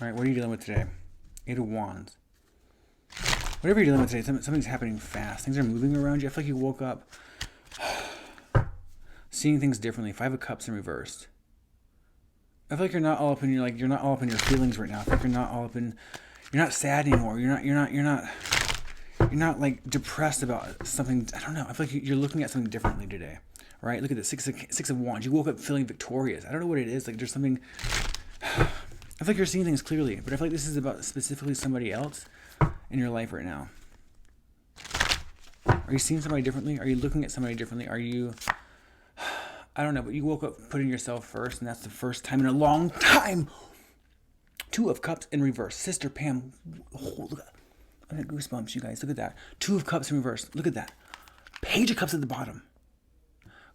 All right, what are you dealing with today? Eight of Wands. Whatever you're dealing with today, something's happening fast. Things are moving around you. I feel like you woke up seeing things differently. Five of Cups in reversed. I feel like you're not all up in your feelings right now. I feel like you're not sad anymore. You're not like depressed about something. I don't know. I feel like you're looking at something differently today. Right? Look at the six of Wands. You woke up feeling victorious. I don't know what it is. Like there's something. I feel like you're seeing things clearly, but I feel like this is about specifically somebody else in your life right now. Are you seeing somebody differently? Are you looking at somebody differently? Are you... I don't know, but you woke up putting yourself first, and that's the first time in a long time. Two of Cups in reverse. Sister Pam. Oh, look at that. I got goosebumps, you guys. Look at that. Two of Cups in reverse. Look at that. Page of Cups at the bottom.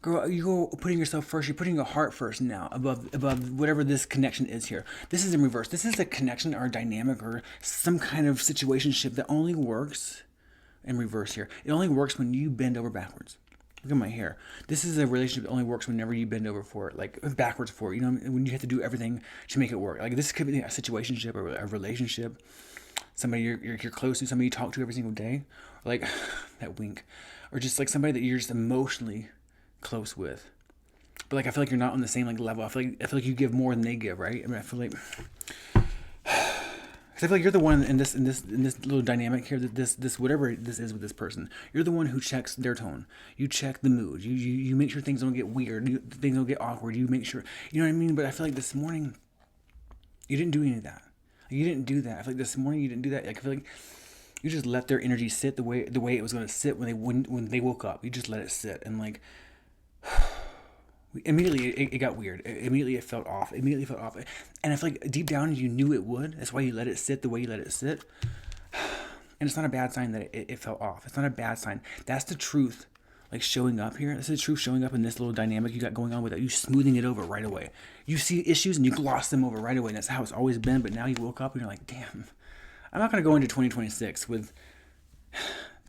Girl, you're putting yourself first. You're putting your heart first now, above whatever this connection is here. This is in reverse. This is a connection or a dynamic or some kind of situationship that only works in reverse here. It only works when you bend over backwards. Look at my hair. This is a relationship that only works whenever you bend over for it, like backwards for it. You know, when you have to do everything to make it work. Like this could be a situationship or a relationship. Somebody you're close to, somebody you talk to every single day, or like that wink, or just like somebody that you're just emotionally close with. But like I feel like you're not on the same like level. I feel like you give more than they give, right? I mean, I feel like because I feel like you're the one in this little dynamic here that this whatever this is with this person, you're the one who checks their tone. You check the mood. You make sure things don't get weird. Things don't get awkward. You make sure, you know what I mean. But I feel like this morning you didn't do any of that. Like, you didn't do that. I feel like this morning you didn't do that. Like I feel like you just let their energy sit the way it was going to sit when they woke up. You just let it sit and like. Immediately it got weird. Immediately it felt off. And I feel like deep down you knew it would. That's why you let it sit the way you let it sit. And it's not a bad sign that it felt off. It's not a bad sign. That's the truth. Like showing up here. That's the truth showing up in this little dynamic you got going on without you smoothing it over right away. You see issues and you gloss them over right away. And that's how it's always been. But now you woke up and you're like, damn, I'm not going to go into 2026 with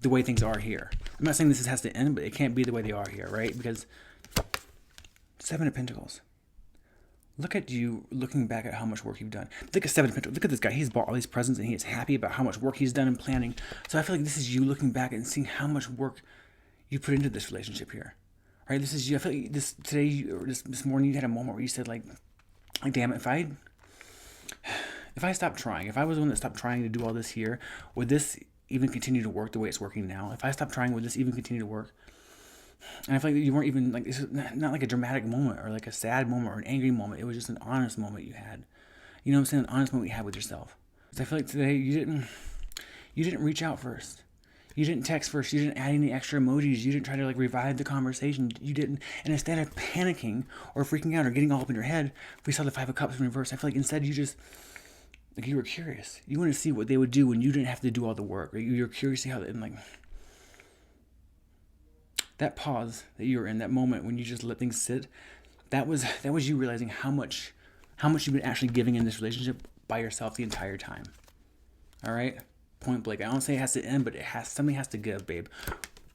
the way things are here. I'm not saying this has to end, but it can't be the way they are here, right? Because Seven of Pentacles. Look at you looking back at how much work you've done. Look at Seven of Pentacles. Look at this guy. He's bought all these presents and he is happy about how much work he's done in planning. So I feel like this is you looking back and seeing how much work you put into this relationship here. Right? This is you. I feel like this morning you had a moment where you said like damn it, if I stopped trying, if I was the one that stopped trying to do all this here, would this even continue to work the way it's working now? If I stopped trying, would this even continue to work? And I feel like you weren't even like, this is not like a dramatic moment or like a sad moment or an angry moment. It was just an honest moment you had. You know what I'm saying? An honest moment you had with yourself. Because I feel like today you didn't reach out first. You didn't text first. You didn't add any extra emojis. You didn't try to like revive the conversation. You didn't. And instead of panicking or freaking out or getting all up in your head, if we saw the Five of Cups in reverse, I feel like instead you just, like you were curious. You wanted to see what they would do when you didn't have to do all the work. Right? You were curious to see how, and like, that pause that you were in, that moment when you just let things sit, that was you realizing how much you've been actually giving in this relationship by yourself the entire time. All right? Point blank. I don't say it has to end, but something has to give, babe.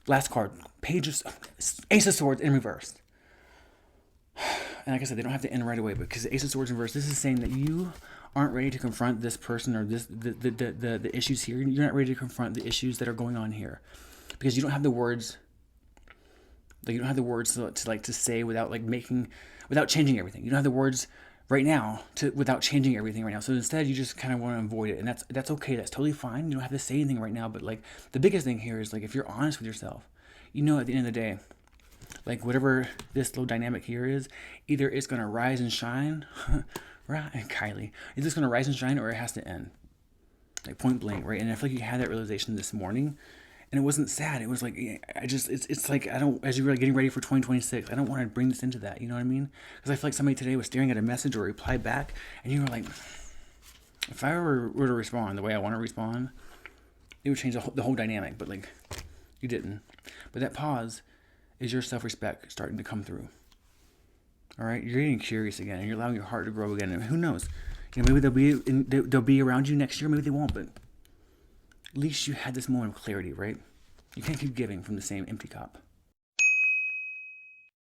Last card, Ace of Swords in reverse. And like I said, they don't have to end right away, because Ace of Swords in reverse, this is saying that you aren't ready to confront this person or the issues here. You're not ready to confront the issues that are going on here because you don't have the words. Like you don't have the words to say without changing everything. You don't have the words right now without changing everything right now. So instead, you just kind of want to avoid it, and that's okay. That's totally fine. You don't have to say anything right now. But like the biggest thing here is like if you're honest with yourself, you know at the end of the day, like whatever this little dynamic here is, either it's gonna rise and shine, right? And Kylie, it's just gonna rise and shine, or it has to end. Like point blank, right? And I feel like you had that realization this morning. And it wasn't sad. It was like, it's like, as you were getting ready for 2026, I don't want to bring this into that. You know what I mean? Because I feel like somebody today was staring at a message or a reply back, and you were like, if I were to respond the way I want to respond, it would change the whole dynamic. But like, you didn't. But that pause is your self-respect starting to come through. All right? You're getting curious again, and you're allowing your heart to grow again. And who knows? You know, maybe they'll be around you next year. Maybe they won't, but at least you had this moment of clarity, right? You can't keep giving from the same empty cup.